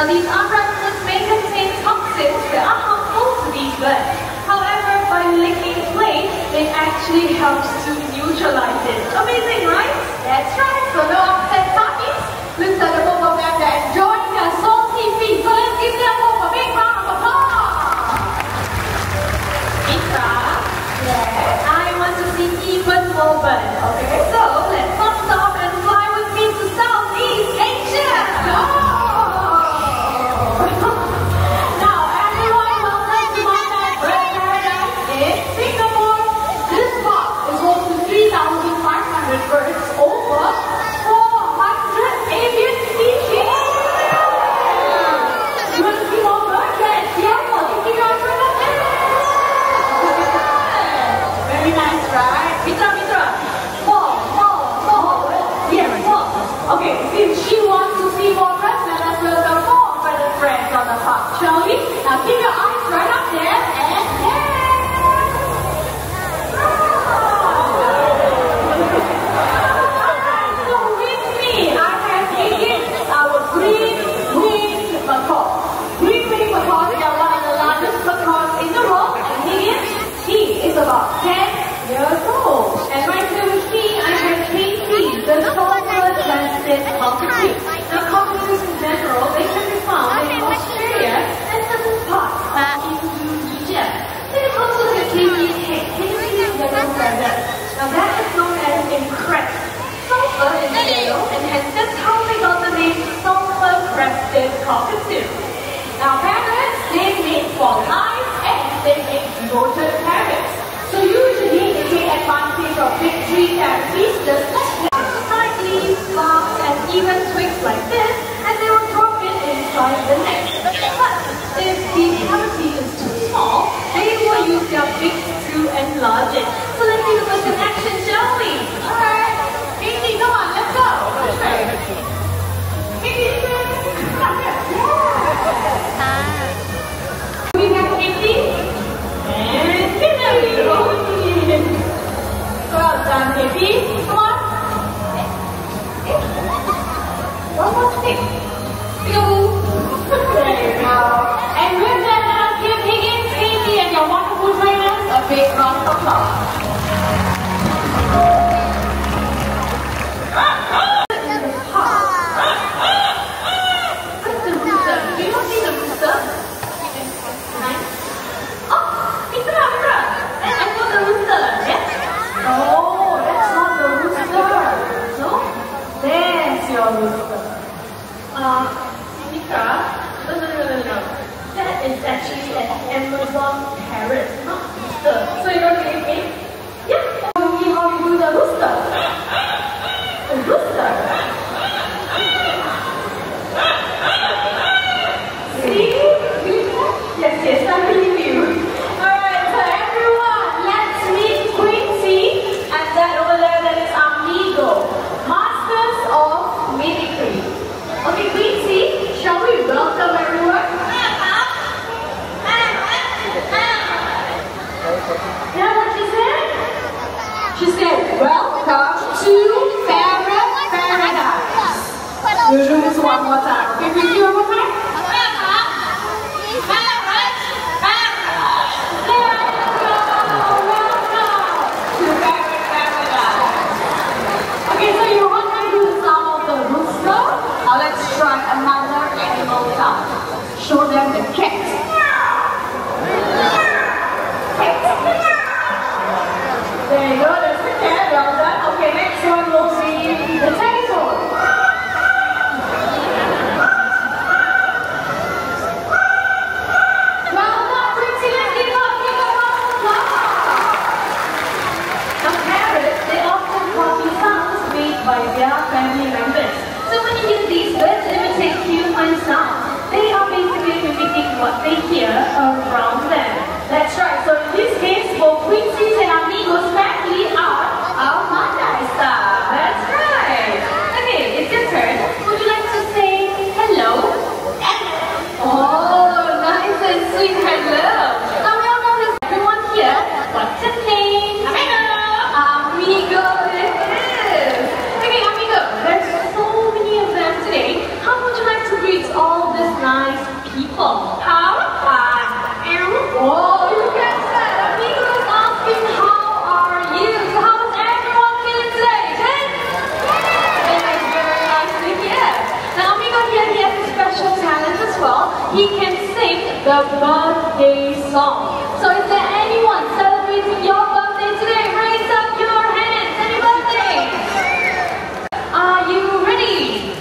Now these unwrappers may contain toxins that are harmful to these birds. However, by licking plate, it actually helps to neutralize it. Amazing, right? That's right. So no upset tummies. Looks like the both of them are enjoying their salty feet. So let's give them both a big round of applause. Mitra, yes, I want to see even more birds. Okay, so let's not stop and fly with me to Southeast Asia. Go! Now, everyone, welcome to Mandai Bird Paradise in Singapore. This park is home to 3,500 birds over 400 avian species. You want to see more birds? Yes, yes, I'll take you out for a minute. Very nice, right? Mitra, more. Yes, more. Okay, since she wants to see more birds, let us welcome more bird friends on the park, shall we? Now keep your eyes right up there and so with me, I have taken our green-winged macaw. Green-winged macaws are one of the largest macaws in the world, and he is about 10 years old. And right here with me, I have Casey, the shoulder-breasted cockatoo. Now, cockatoos in general, they can be found in Australia and certain parts of Indonesia. They look also like a Canadian head. Can you see this yellow feather? Now, that is known as impressed. Sulfur is yellow, and hence that's how they got the name sulfur-crested cockatoo. Now, parrots, they make for life and they make rotor parrots. So usually they take advantage of big tree cavities, just like leaves, bark, and even twigs like this, and they will drop it inside the nest. But if the cavity is too small, they will use their beaks to enlarge it. So let's see the first in action, shall we? Alright, Casey, come on, let's go. Casey, come here. We have Casey and Casey. Well done, Casey. Come on. One more stick. Peekaboo. There you go. And with that, let us give Higgins, Casey, and your wonderful trainers a big round of applause. What's the rooster? Do you see the rooster? Nice. Oh, Mitra. I saw the rooster. Yes? Oh, that's not the rooster. No? There's your rooster. Mitra? No. That is actually an Amazon parrot, not rooster. So you don't believe me? Yeah. Tell me how you do the rooster. The rooster. See? Yes, I believe you. Alright, so everyone, let's meet Quincy, and that over there, that is Amigo, masters of mimicry. Okay, Quincy, shall we welcome everyone? You know what she said? She said, welcome to Parrot Paradise. We'll do this one more time. Okay, Quincy, one more time? Okay, so you want to do the sound of the rooster? Now let's try another animal sound. Show them the cat. There you go, that's the cat. Well done. Okay, next one will be the dinosaur. Well done, Quincy. Let's give up. The parrots, they often copy sounds made by their family members. So when you hear these birds imitate human sounds, they are basically mimicking what they hear around them. That's right. So in this case, both Quincy's and Amigo's family are our Mandai star. That's right. Okay, it's your turn. Would you like to say hello? Oh, nice and sweet hello. Now we all know this. Everyone here, what's your name? Amigo, it is. Okay, Amigo, there's so many of them today. How would you like to greet all this nice How are you? Oh, you can say. Amigo is asking how are you? So how is everyone feeling today? Okay? That is very nice to hear. Now Amigo here, he has a special talent as well. He can sing the birthday song. So is there anyone celebrating your birthday today? Raise up your hands. Any birthday? Are you ready?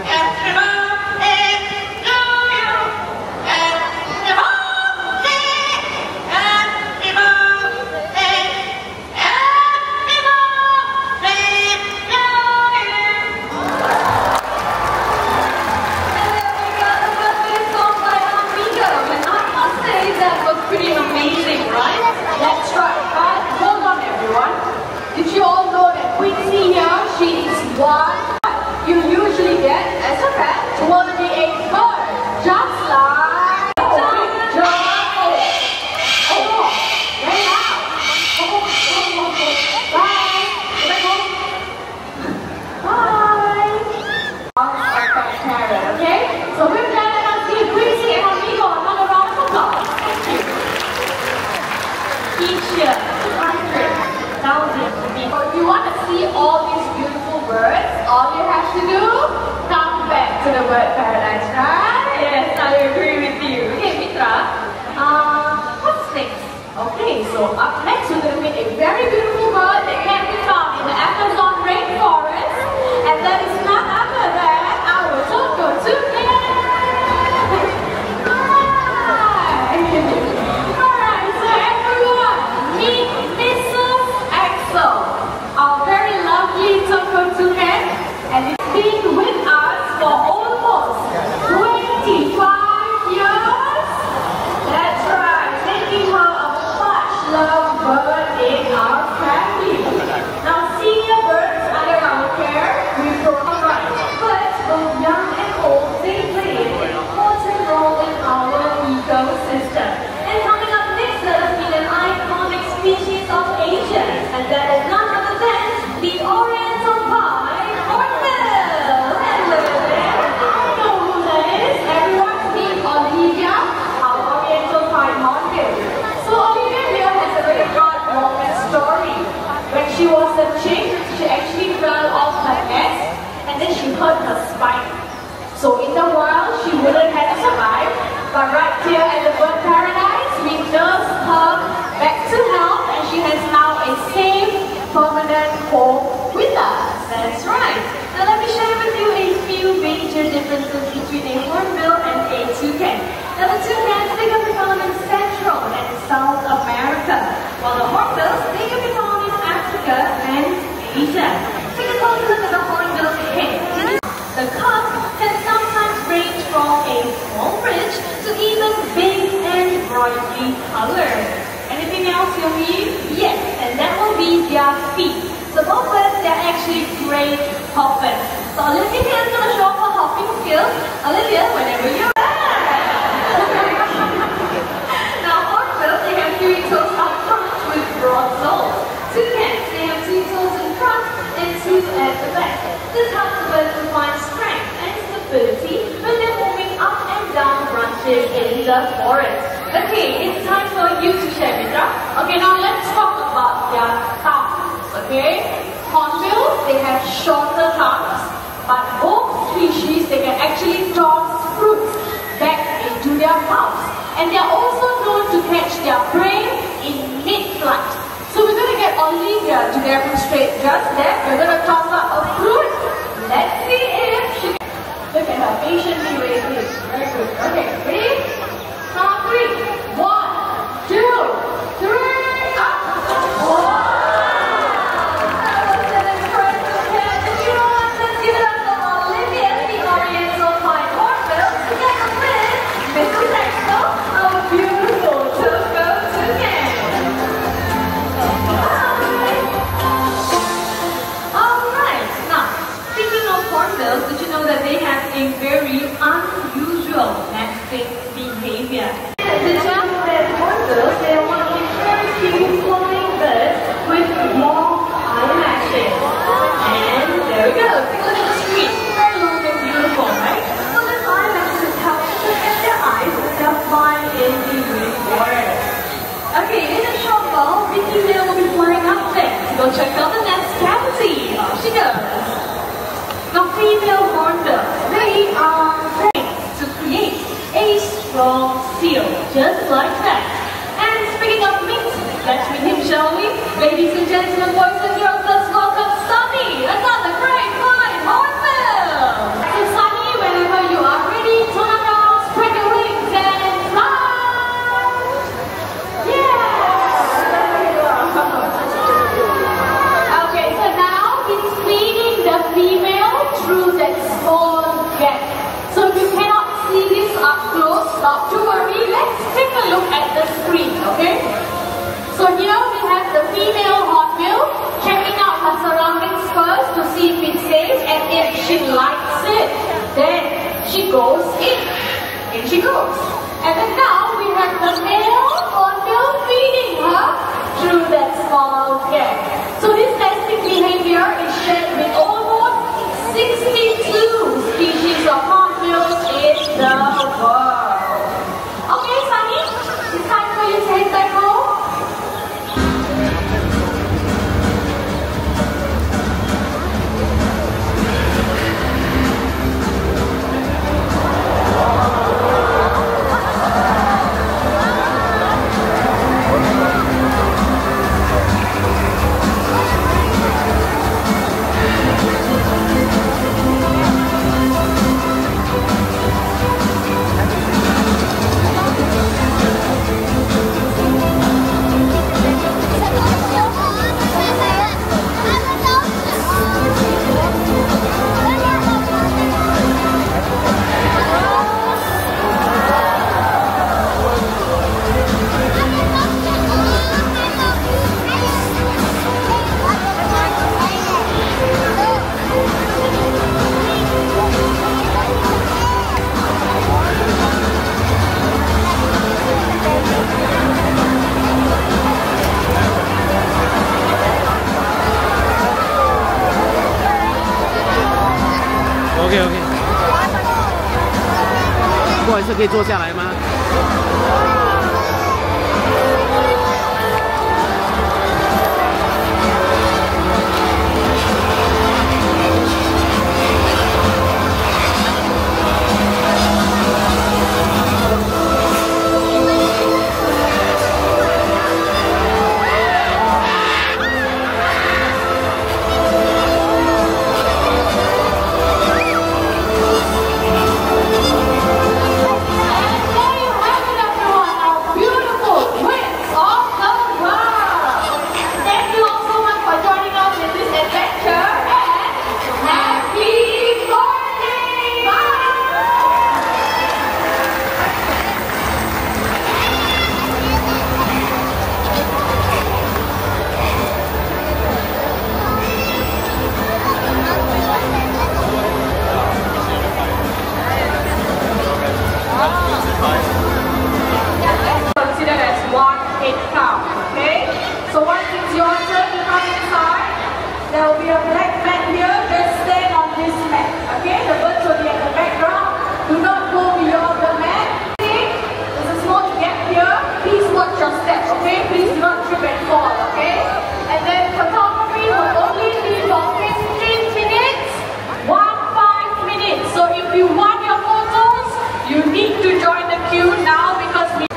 Happy birthday to you. Happy birthday. Happy birthday. Happy birthday to you. And there we go, the birthday song by Amigo. And I must say that was pretty amazing, right? That's right. But hold on, everyone. Did you all know that Quincy here, she is one you usually get as a pet to want to be a bird, just like very loud. Bye. Parrot, okay? So with that, let us give Quincy and Amigo another round of applause. Thank you. Each year, 200,000 people. If you want to see all these beautiful birds, all you have to do, come back to the Bird Paradise, right? Yes, I agree with you. Okay, Mitra, what's next? Okay, so up next we're going to meet a very beautiful bird that can be found in the Amazon rainforest, and that is none other than our talkative. Alright, so everyone, meet Mrs. Axel, our very lovely talkative, and it's been with us for almost 25 years. That's right, making her a much-loved bird in our family. Now, senior birds under our care, we provide birds, both young and old, they play an important role in our ecosystem. And coming up next, let us meet an iconic species of Asia, and that is none other than the Oriental Pied Hornbill. Hello there, I know who that is. Everyone meet Olivia, our Oriental Pied Hornbill. So Olivia has a very heartwarming story. When she was a chick, she actually fell off her nest and then she hurt her spine. So in the wild, she wouldn't have survived, but right here at the Bird Paradise, we nursed her back to health and she has now a safe, permanent home with us. That's right. Now let me share with you a few major differences between a hornbill and a toucan. Now the toucans, they can be found in Central and South America, while the hornbills, they can be found in Africa and Asia. Take a closer look at the hornbill's head. The cut can sometimes range from a small ridge to even big and brightly colored. Anything else you need? Yes, and that will be their feet. So both birds, they're actually great hoppers. So Olivia here is going to show off her hopping skills. Olivia, whenever you're ready. Now hornbills, they have 3 toes up front with broad soles. Toucans, they have 2 toes in front and 2 at the back. This helps the birds to find strength and stability when they're moving up and down branches in the forest. Okay, it's time for you to share, Mitra. Okay, now let's talk about their tongues. Okay, hornbills, they have shorter tongues, but both species, they can actually toss fruits back into their mouths. And they are also known to catch their prey in mid-flight. So we're going to get Olivia to demonstrate just that. We're going to toss up a fruit. Let's see if she can. Look at her patiently raising it. Very good. Okay, ready? Count 3. 1, 2, 3, up. Wow! That was an impressive catch. And you know what? Let's give it up for Olivia, the Oriental Pied Hornbill, together with Mrs. Axel, our beautiful toucan. Alright, now, speaking of hornbills, did you know that they have a very unusual nesting seal, just like that. And speaking of meat, let's meet him, shall we? Ladies and gentlemen, boys and girls, let's welcome Sunny, another great fine hornbill. So Sunny, whenever you are ready, turn around, spread your wings and fly. Yeah. Okay, so now he's feeding the female through that small gap. So if you cannot see this up close, not to worry, let's take a look at the screen, okay? So here we have the female hornbill checking out her surroundings first to see if it's safe, and if she likes it, then she goes in. In she goes. And then now we have the male hornbill feeding her through that small gap. So this nesting behavior is shared with almost 62 species of hornbills in the world. Okay, Sunny, it's time for you to head back home. OK， 不好意思，可以坐下来吗？There will be a black mat here, just stand on this mat, okay? The birds will be at the background, do not go beyond the mat. Okay? There's a small gap here, please watch your step, okay? Please do not trip and fall, okay? And then photography will only be for 15 minutes, 5 minutes. So if you want your photos, you need to join the queue now because we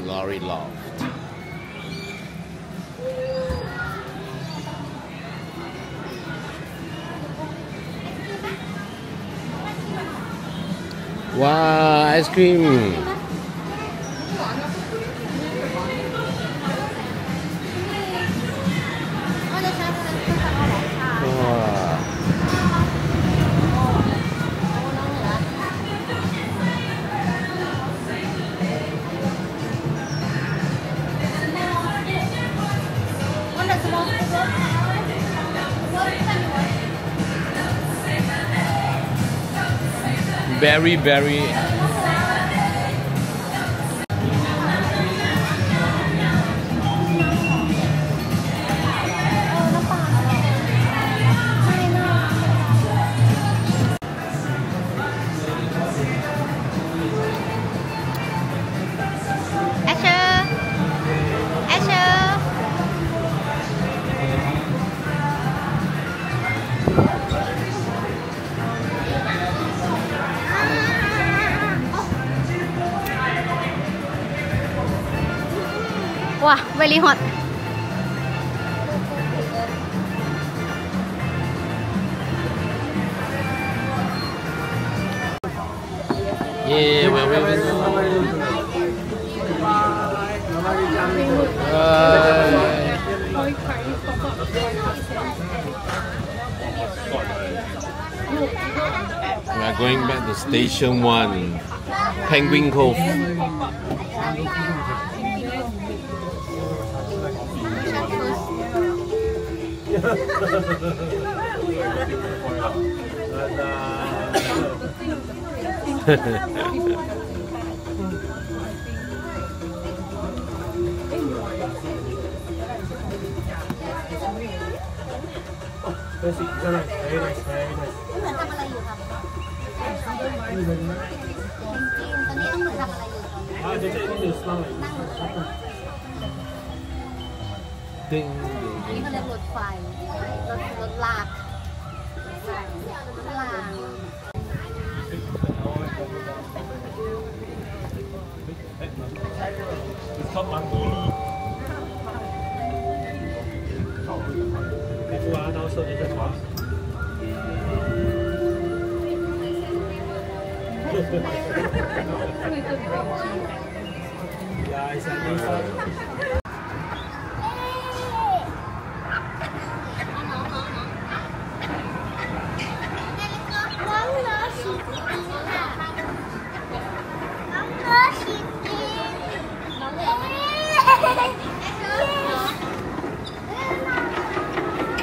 Lory Loft. Wow, ice cream. Very, very Wow, very hot. Yeah, we're going back to Station 1, Penguin Cove. Ding, ding, ding.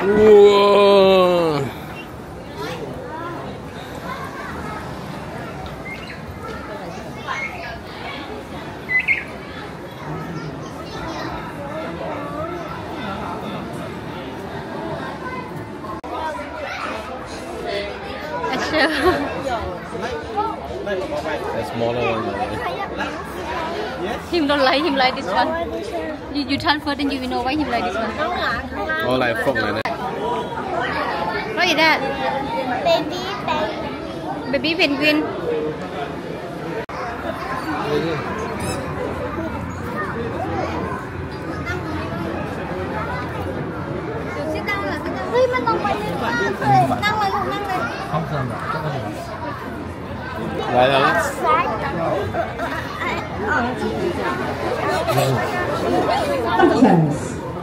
Whoa. The smaller one. Him like this one. You turn first and you will know why him like this one. Oh, like frog like that. What is that? Baby penguin.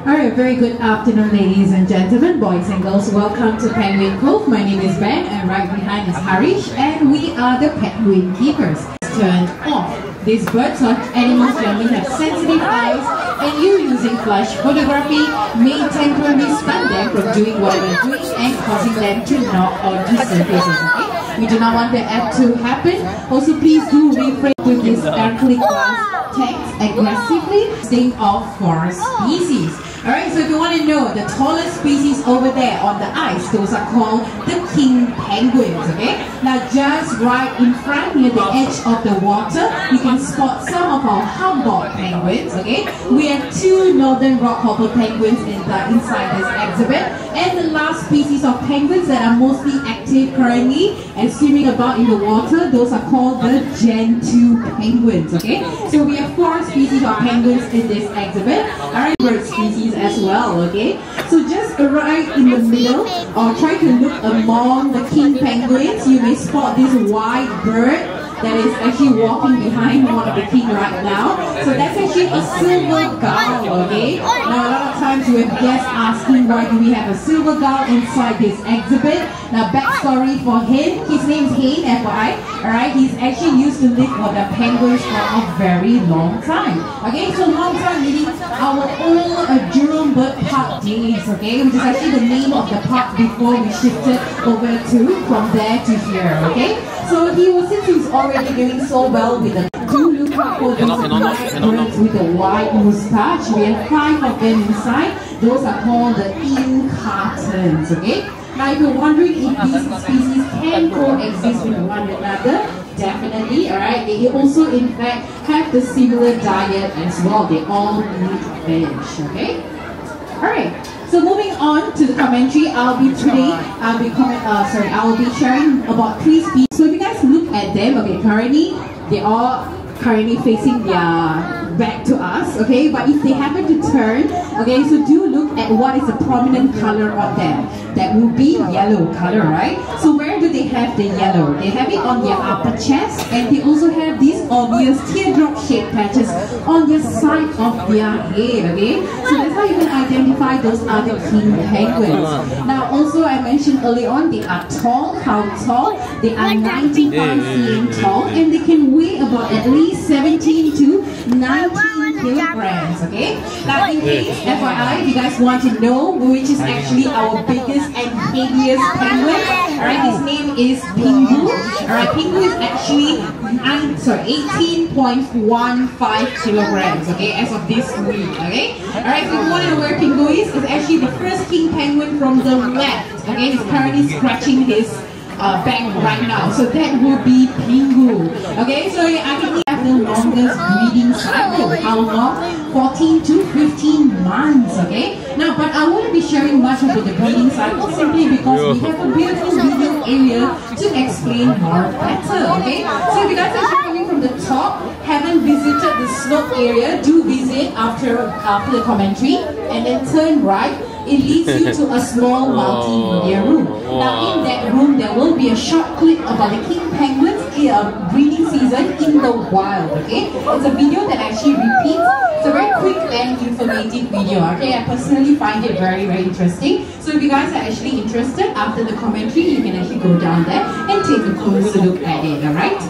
Alright, very good afternoon, ladies and gentlemen, boys and girls. Welcome to Penguin Cove. My name is Ben, and right behind is Harish, and we are the penguin keepers. Turn off. These birds or animals generally have sensitive eyes, and you using flash photography may temporarily stun them from doing what they're doing and causing them to knock onto surfaces. Okay? We do not want that to happen. Also, please do refrain with this acrylic glass tanks aggressively, staying off for species. Alright, so if you want to know the tallest species over there on the ice, those are called the king penguins, okay? Now just right in front near the edge of the water, you can spot some of our Humboldt penguins, okay? We have two northern rockhopper penguins inside this exhibit, and the last species of penguins that are mostly active currently and swimming about in the water, those are called the Gen 2 penguins, okay? So we have 4 species of penguins in this exhibit. Alright, bird species as well, okay? So just right in the middle, or try to look among the king penguins, you may spot this white bird that is actually walking behind one of the king right now. So that's actually a silver gull, okay? Now a lot of times you have guests asking why do we have a silver gull inside this exhibit. Now backstory for him, his name is Hayne, FYI, alright? He's actually used to live for the penguins for a very long time. Okay, so long time meaning our old Jurong Bird Park days, okay? Which is actually the name of the park before we shifted over to from there to here, okay? So since he's already doing so well with the do look out for those birds with a white moustache. We have 5 of them inside. Those are called the enclosures, okay? Now if you're wondering if these species can coexist with one another, definitely, alright? They also in fact have the similar diet as well. They all eat fish, okay? Alright. So moving on to the commentary, I'll be sharing about 3 species. So if you guys look at them, okay, currently they are facing their back to us, okay? But if they happen to turn, okay, so do look at what is the prominent color on them. That will be yellow color, right? So where do they have the yellow? They have it on their upper chest, and they also have these obvious teardrop shaped patches on the side of their head, okay? So that's how you can identify those other king penguins. Now also I mentioned early on, they are tall. How tall? They are 95 cm tall, and they can weigh about at least 17 to 19 kilograms, okay? Now in case, FYI, if you guys want to know which is actually our biggest and heaviest penguin, alright, his name is Pingu. Alright, Pingu is actually 18.15 kilograms, okay, as of this week, okay? Alright, so if you want to know where Pingu is, it's actually the first king penguin from the left, okay? He's currently scratching his back right now, so that will be Pingu. Okay, so I can have the longest breeding cycle. How long? 14 to 15 months. Okay, now but I won't be sharing much about the breeding cycle simply because we have a beautiful video area to explain more better. Okay, so if you guys are coming from the top, haven't visited the slope area, do visit after the commentary, and then turn right. It leads you to a small multimedia room. Now in that room there will be a short clip about the king penguins breeding season in the wild, okay? It's a video that actually repeats. It's a very quick and informative video, okay? I personally find it very, very interesting. So if you guys are actually interested, after the commentary, you can actually go down there and take a closer look at it, alright?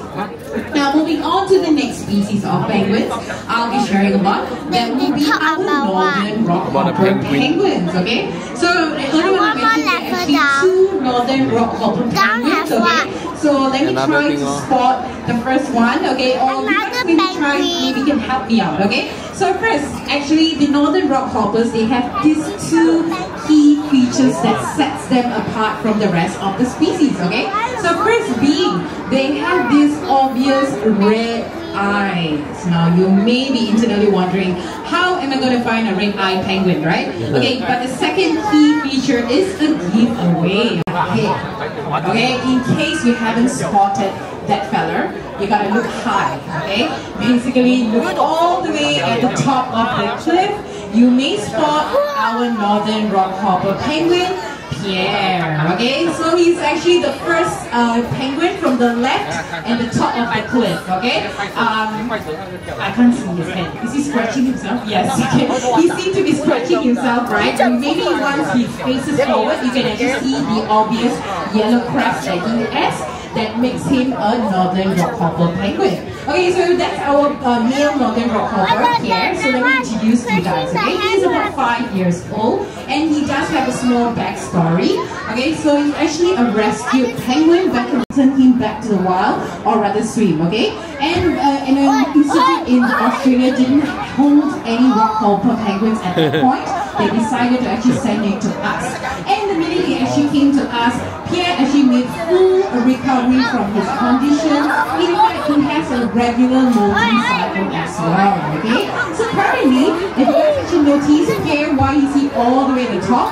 Now moving on to the next species of penguins I'll be sharing about, that will be our northern rockhopper penguins, okay? So earlier I mentioned there are actually 2 northern rockhopper penguins, okay? So let me try to spot the first one, okay? Or you guys maybe try, maybe you can help me out, okay? So first, actually the northern rockhoppers, they have these 2 key features that sets them apart from the rest of the species, okay? So first being, they have these obvious red eyes. Now you may be internally wondering, how am I going to find a red-eyed penguin, right? Okay, but the second key feature is a giveaway. Okay, in case you haven't spotted that feller, you gotta look high, okay? Basically, look all the way at the top of the cliff. You may spot our northern rockhopper penguin, Pierre, okay? So he's actually the first penguin from the left and the top of the cliff, okay? I can't see his head. Is he scratching himself? Yes, okay. He seems to be scratching himself, right? And maybe once he faces forward, you can actually see the obvious yellow crest that he has that makes him a northern rockhopper penguin. Okay, so that's our male northern rockhopper, Pierre. So let me introduce you guys, okay? He's about 5 years old, and he does have a small backstory. Okay, so he's actually a rescued penguin that can return him back to the wild, or rather swim, okay? And an institute in Australia didn't hold any rockhopper penguins at that point. They decided to actually send him to us. And the minute he actually came to us, Pierre actually made full recovery from his condition. In fact, he has a regular molting cycle as well, okay? So currently, if you guys actually notice, Pierre, why is he all the way at the top?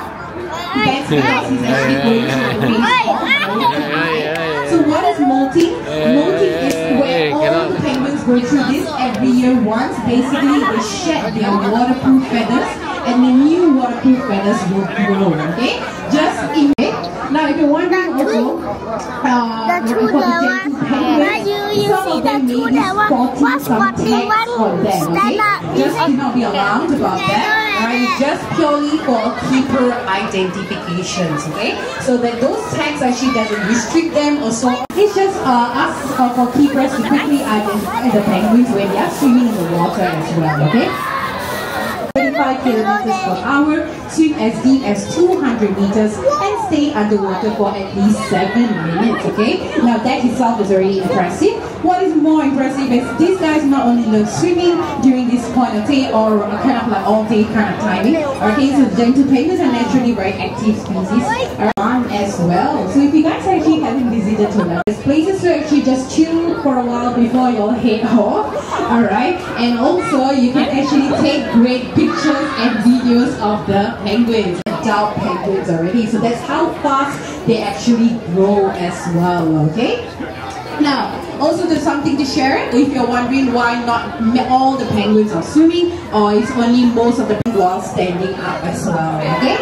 That's because he's actually going through a phase of molting. So what is molting? Molting is where all the penguins go through this every year once. Basically, they shed their waterproof feathers, and the new waterproof feathers will grow, okay? Just in it. Now, if you're wondering also, for the gentle penguins, some of them may be spotting some tags on them, okay? Just do not be alarmed about that. Alright, just purely for keeper identifications, okay? So that those tags actually doesn't restrict them or so. It's just us for keepers to quickly identify the penguins when they are swimming in the water as well, okay? 35 kilometers per hour, swim as deep as 200 meters, and stay underwater for at least 7 minutes, okay? Now that itself is already impressive. What is more impressive is these guys not only love swimming during this point of day or kind of like all day kind of timing, okay? So gentle penguins are naturally very active species as well. So if you guys actually haven't visited to them, there's places to actually just chill for a while before you head off, alright? And also you can actually take great pictures and videos of the penguins, adult penguins already. So that's how fast they actually grow as well, okay? Now, Also, there's something to share if you're wondering why not all the penguins are swimming, or it's only most of the penguins while standing up as well. Okay?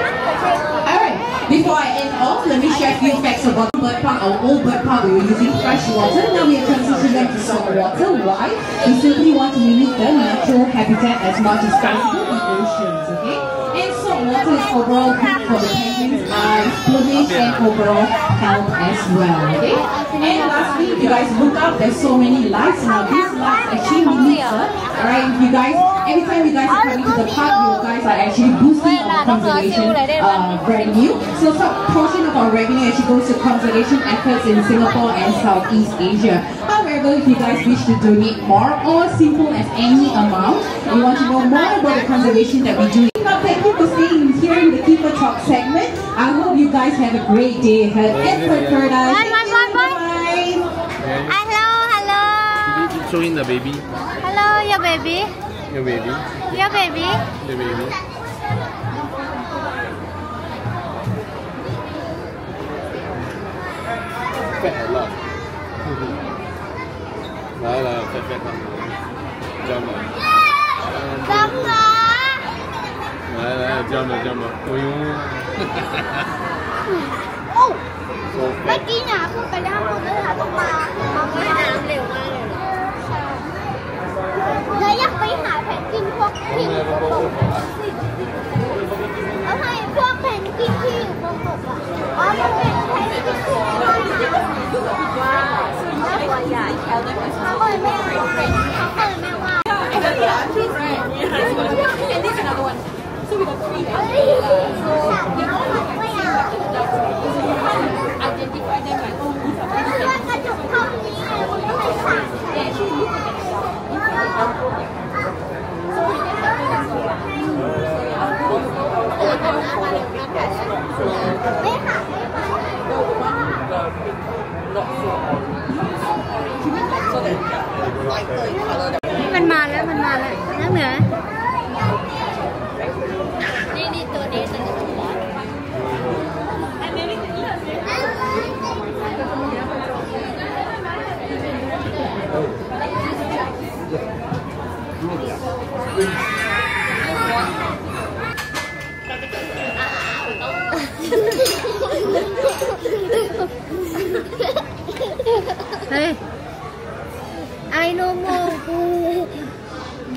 Alright, before I end off, let me share a few facts about the bird park. Our old bird park, we were using fresh water, now we are transitioning them to salt water. Why? We simply want to mimic the natural habitat as much as possible in oceans, okay? And salt water is overall good for the penguins' eyes, plumage, and overall health as well, okay? And lastly, if you guys look up, there's so many lights now. These lights actually mimic alright, if you guys, every time you guys are coming to the park, you guys are actually boosting our conservation revenue. So some portion of our revenue actually goes to conservation efforts in Singapore and Southeast Asia. However, if you guys wish to donate more or simple as any amount, you want to know more about the conservation that we do. Thank you for staying here in the Keeper Talk segment. I hope you guys have a great day ahead at Bird Paradise. Bye. Hello. Showing the baby. Hello, your baby. Your baby. Your baby. The baby. Fat a lot. Fat. Jump. Jump. Oh! เมื่อกี้เนี่ยขึ้นไปด้านบนแล้วต้องมาว่ายน้ำเร็วมากเลยแล้วอยากไปหาแพนกวินพวกที่อยู่บนบกแล้วให้พวกแพนกวินที่อยู่บนบกอ่ะอ๋อมันเป็นแพนกวินที่ว่ายน้ำว้าวตัวใหญ่เขาเลยไม่ว่า So we got 3 identify them like, oh, these are they actually look at themselves. มันมาแล้วนั่งเหนือนี่ตัวนี้เฮ้ย I know more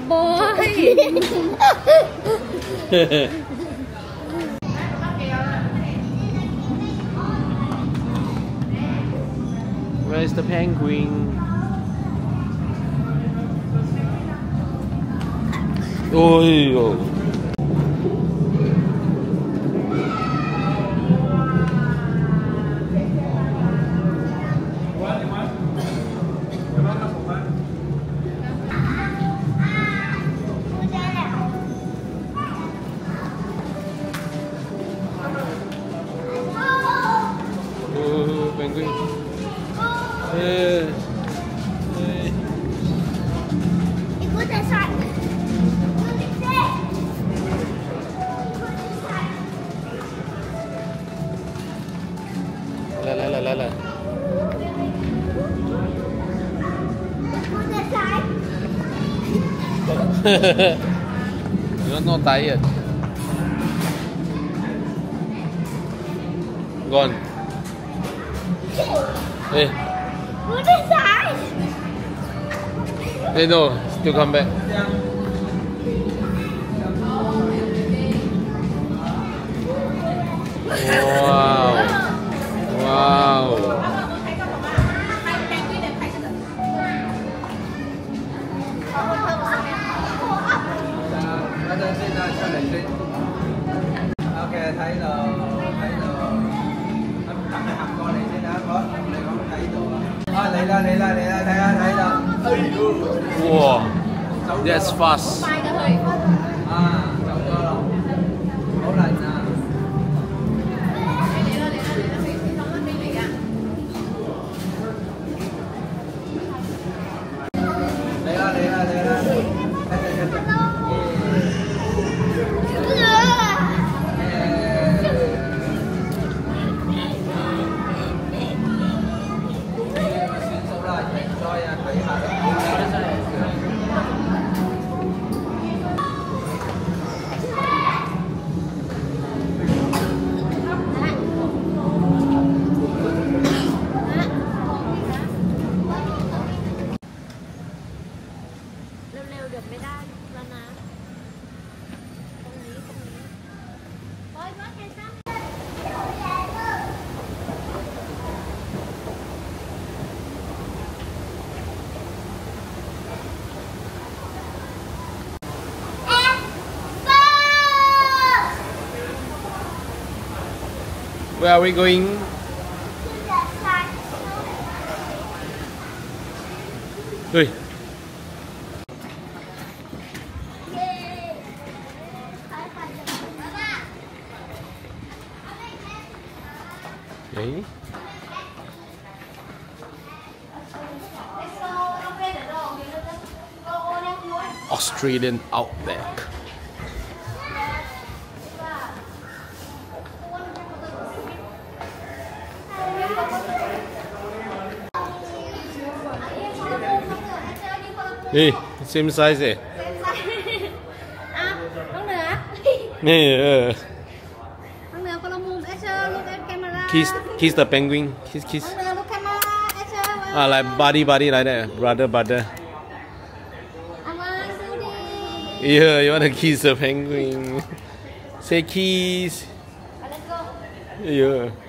boy. Where's the penguin? Oh. Penguin. La. You're not tired. Gone. Hey. Hey, no, still come back. Wow. Ok, thấy rồi. Cầm cái hầm con này先啦，我你講睇到啊！啊嚟啦，睇啦！Wow, that's fast. 啊，走咗咯，好難啊！嚟啦！ Where are we going? Ui. Đấy. Australian outback. Ê, same size eh? Con nữa. Nè, Con nữa con mồm Asher, look at camera. kiss the penguin. Kiss. Con nữa look camera Asher. Ah, like buddy like that. Brother. I want to do this. Yeah, you wanna kiss the penguin? Say kiss. Let's go. Yeah.